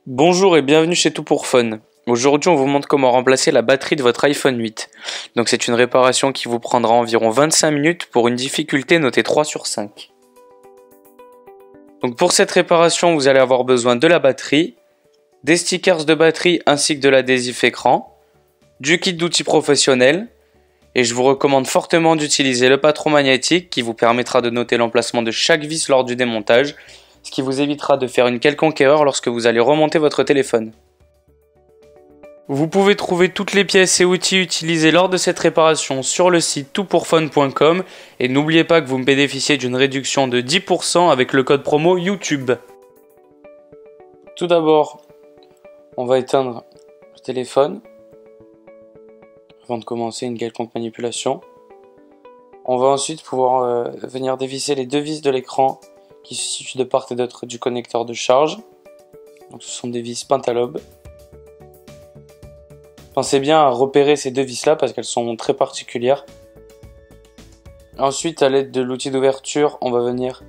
Bonjour et bienvenue chez Tout pour Fun. Aujourd'hui, on vous montre comment remplacer la batterie de votre iPhone 8. Donc c'est une réparation qui vous prendra environ 25 minutes pour une difficulté notée 3 sur 5. Donc pour cette réparation, vous allez avoir besoin de la batterie, des stickers de batterie ainsi que de l'adhésif écran, du kit d'outils professionnels, et je vous recommande fortement d'utiliser le patron magnétique qui vous permettra de noter l'emplacement de chaque vis lors du démontage, ce qui vous évitera de faire une quelconque erreur lorsque vous allez remonter votre téléphone. Vous pouvez trouver toutes les pièces et outils utilisés lors de cette réparation sur le site toutpourfun.com et n'oubliez pas que vous bénéficiez d'une réduction de 10% avec le code promo YouTube. Tout d'abord, on va éteindre le téléphone avant de commencer une quelconque manipulation. On va ensuite pouvoir venir dévisser les deux vis de l'écran qui se situent de part et d'autre du connecteur de charge. Donc ce sont des vis Pentalobe. Pensez bien à repérer ces deux vis là parce qu'elles sont très particulières. Ensuite, à l'aide de l'outil d'ouverture, on va venir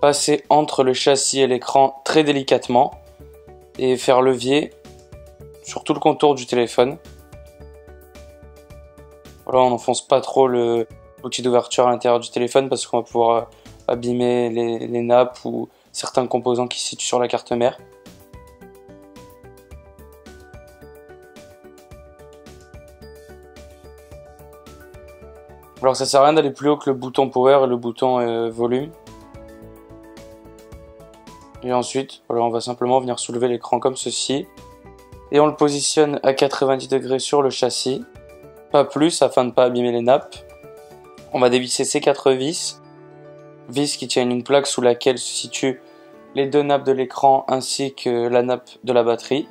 passer entre le châssis et l'écran très délicatement et faire levier sur tout le contour du téléphone. Voilà, on n'enfonce pas trop l'outil d'ouverture à l'intérieur du téléphone parce qu'on va pouvoir abîmer les nappes ou certains composants qui se situent sur la carte mère. Alors ça sert à rien d'aller plus haut que le bouton power et le bouton volume. Et ensuite, voilà, on va simplement venir soulever l'écran comme ceci. Et on le positionne à 90 degrés sur le châssis. Pas plus afin de ne pas abîmer les nappes. On va dévisser ces 4 vis. Vis qui tiennent une plaque sous laquelle se situent les deux nappes de l'écran ainsi que la nappe de la batterie.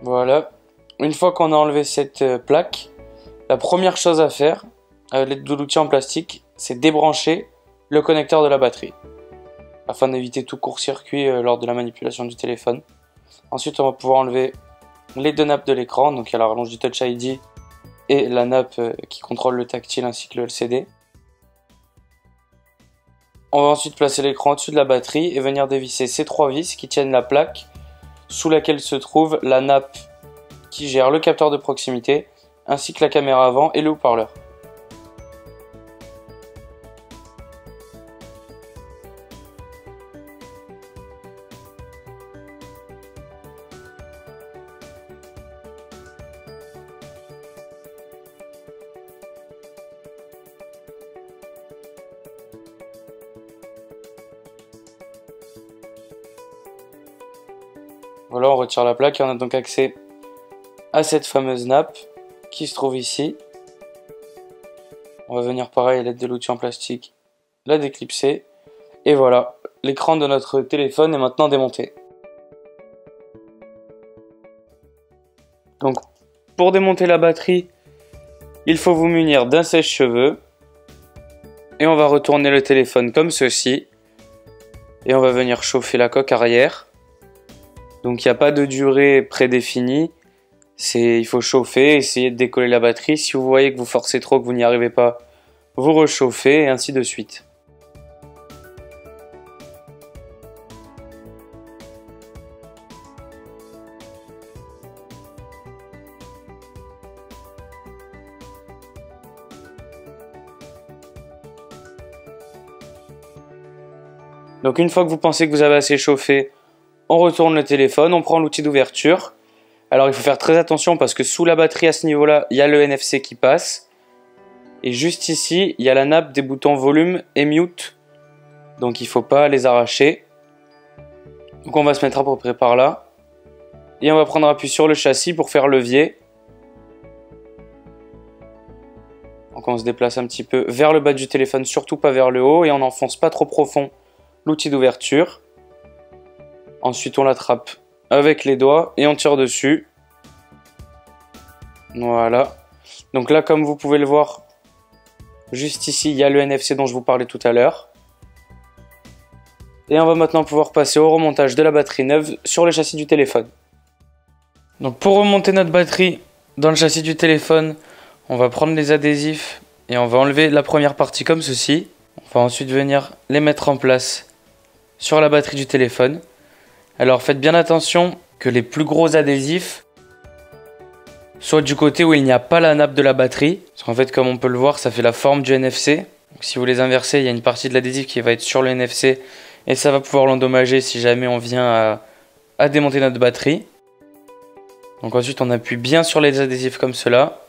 Voilà, une fois qu'on a enlevé cette plaque, la première chose à faire à l'aide de l'outil en plastique, c'est débrancher le connecteur de la batterie afin d'éviter tout court-circuit lors de la manipulation du téléphone. Ensuite, on va pouvoir enlever les deux nappes de l'écran, donc il y a la rallonge du Touch ID et la nappe qui contrôle le tactile ainsi que le LCD. On va ensuite placer l'écran au-dessus de la batterie et venir dévisser ces 3 vis qui tiennent la plaque sous laquelle se trouve la nappe qui gère le capteur de proximité ainsi que la caméra avant et le haut-parleur. Voilà, on retire la plaque et on a donc accès à cette fameuse nappe qui se trouve ici. On va venir pareil à l'aide de l'outil en plastique la déclipser. Et voilà, l'écran de notre téléphone est maintenant démonté. Donc pour démonter la batterie, il faut vous munir d'un sèche-cheveux. Et on va retourner le téléphone comme ceci. Et on va venir chauffer la coque arrière. Donc il n'y a pas de durée prédéfinie, il faut chauffer, essayer de décoller la batterie. Si vous voyez que vous forcez trop, que vous n'y arrivez pas, vous rechauffez et ainsi de suite. Donc une fois que vous pensez que vous avez assez chauffé, on retourne le téléphone, on prend l'outil d'ouverture. Alors il faut faire très attention parce que sous la batterie à ce niveau-là, il y a le NFC qui passe. Et juste ici, il y a la nappe des boutons volume et mute. Donc il ne faut pas les arracher. Donc on va se mettre à peu près par là. Et on va prendre appui sur le châssis pour faire levier. Donc on se déplace un petit peu vers le bas du téléphone, surtout pas vers le haut. Et on n'enfonce pas trop profond l'outil d'ouverture. Ensuite, on l'attrape avec les doigts et on tire dessus. Voilà. Donc là, comme vous pouvez le voir, juste ici, il y a le NFC dont je vous parlais tout à l'heure. Et on va maintenant pouvoir passer au remontage de la batterie neuve sur le châssis du téléphone. Donc pour remonter notre batterie dans le châssis du téléphone, on va prendre les adhésifs et on va enlever la première partie comme ceci. On va ensuite venir les mettre en place sur la batterie du téléphone. Alors faites bien attention que les plus gros adhésifs soient du côté où il n'y a pas la nappe de la batterie. Parce qu'en fait, comme on peut le voir, ça fait la forme du NFC. Donc si vous les inversez, il y a une partie de l'adhésif qui va être sur le NFC et ça va pouvoir l'endommager si jamais on vient à démonter notre batterie. Donc ensuite, on appuie bien sur les adhésifs comme cela.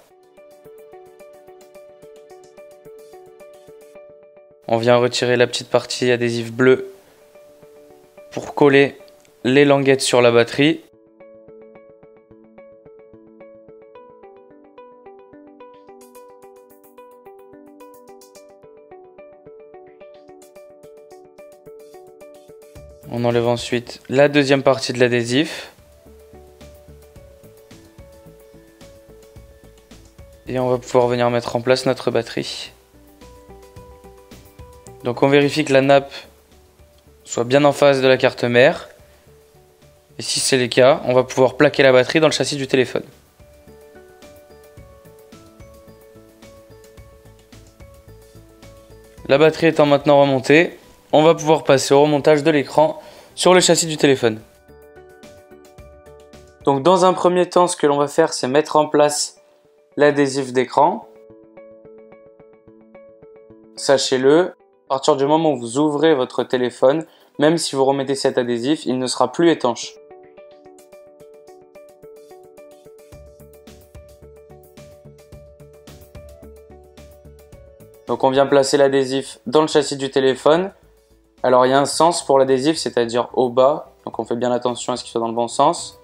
On vient retirer la petite partie adhésif bleu pour coller les languettes sur la batterie. On enlève ensuite la deuxième partie de l'adhésif. Et on va pouvoir venir mettre en place notre batterie. Donc on vérifie que la nappe soit bien en face de la carte mère. Et si c'est le cas, on va pouvoir plaquer la batterie dans le châssis du téléphone. La batterie étant maintenant remontée, on va pouvoir passer au remontage de l'écran sur le châssis du téléphone. Donc dans un premier temps, ce que l'on va faire, c'est mettre en place l'adhésif d'écran. Sachez-le, à partir du moment où vous ouvrez votre téléphone, même si vous remettez cet adhésif, il ne sera plus étanche. Donc on vient placer l'adhésif dans le châssis du téléphone. Alors il y a un sens pour l'adhésif, c'est-à-dire au bas. Donc on fait bien attention à ce qu'il soit dans le bon sens.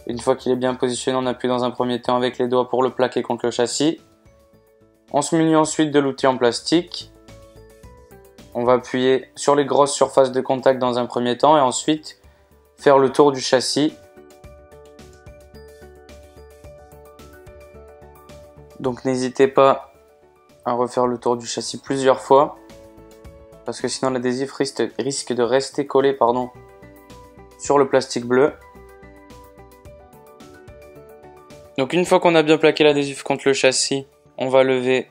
Une fois qu'il est bien positionné, on appuie dans un premier temps avec les doigts pour le plaquer contre le châssis. On se munit ensuite de l'outil en plastique. On va appuyer sur les grosses surfaces de contact dans un premier temps et ensuite faire le tour du châssis. Donc n'hésitez pas à refaire le tour du châssis plusieurs fois parce que sinon l'adhésif risque de rester collé sur le plastique bleu. Donc une fois qu'on a bien plaqué l'adhésif contre le châssis, on va lever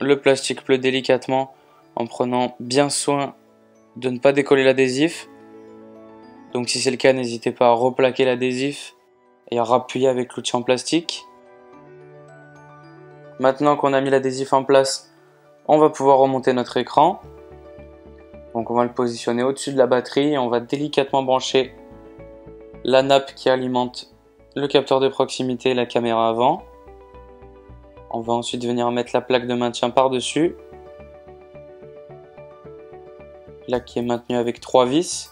le plastique bleu délicatement en prenant bien soin de ne pas décoller l'adhésif. Donc si c'est le cas, n'hésitez pas à replaquer l'adhésif et à rappuyer avec l'outil en plastique. Maintenant qu'on a mis l'adhésif en place, on va pouvoir remonter notre écran. Donc on va le positionner au-dessus de la batterie et on va délicatement brancher la nappe qui alimente le capteur de proximité et la caméra avant. On va ensuite venir mettre la plaque de maintien par-dessus. Là qui est maintenue avec 3 vis.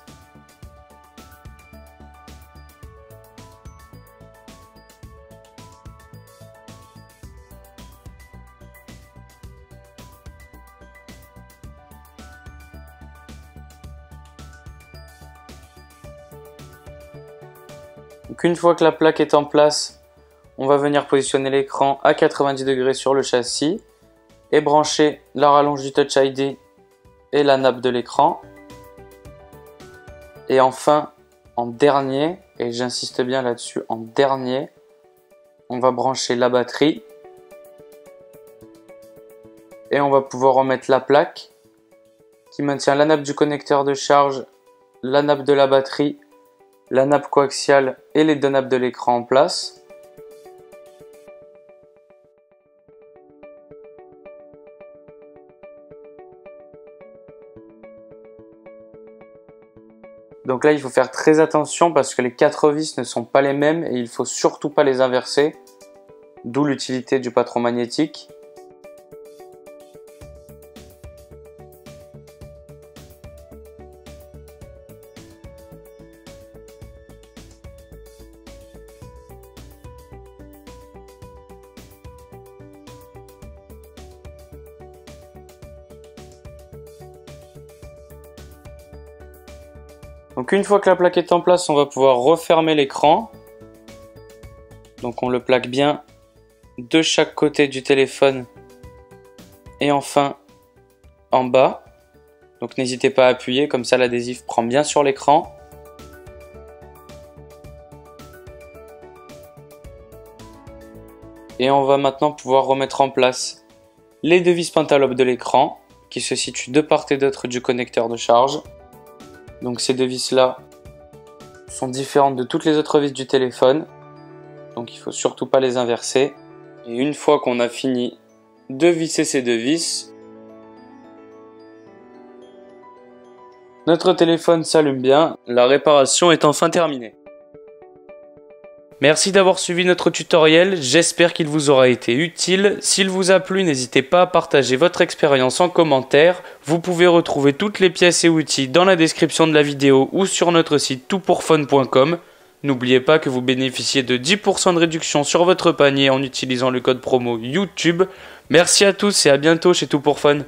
Donc une fois que la plaque est en place, on va venir positionner l'écran à 90 degrés sur le châssis et brancher la rallonge du Touch ID et la nappe de l'écran. Et enfin, en dernier, et j'insiste bien là-dessus, en dernier, on va brancher la batterie et on va pouvoir remettre la plaque qui maintient la nappe du connecteur de charge, la nappe de la batterie, la nappe coaxiale et les deux nappes de l'écran en place. Donc là il faut faire très attention parce que les 4 vis ne sont pas les mêmes et il faut surtout pas les inverser, d'où l'utilité du patron magnétique. Donc une fois que la plaque est en place, on va pouvoir refermer l'écran. Donc on le plaque bien de chaque côté du téléphone et enfin en bas. Donc n'hésitez pas à appuyer, comme ça l'adhésif prend bien sur l'écran. Et on va maintenant pouvoir remettre en place les deux vis pentalobes de l'écran qui se situent de part et d'autre du connecteur de charge. Donc ces deux vis là sont différentes de toutes les autres vis du téléphone. Donc il ne faut surtout pas les inverser. Et une fois qu'on a fini de visser ces deux vis, notre téléphone s'allume bien. La réparation est enfin terminée. Merci d'avoir suivi notre tutoriel, j'espère qu'il vous aura été utile. S'il vous a plu, n'hésitez pas à partager votre expérience en commentaire. Vous pouvez retrouver toutes les pièces et outils dans la description de la vidéo ou sur notre site toutpourfun.com. N'oubliez pas que vous bénéficiez de 10% de réduction sur votre panier en utilisant le code promo YouTube. Merci à tous et à bientôt chez Tout pour Fun.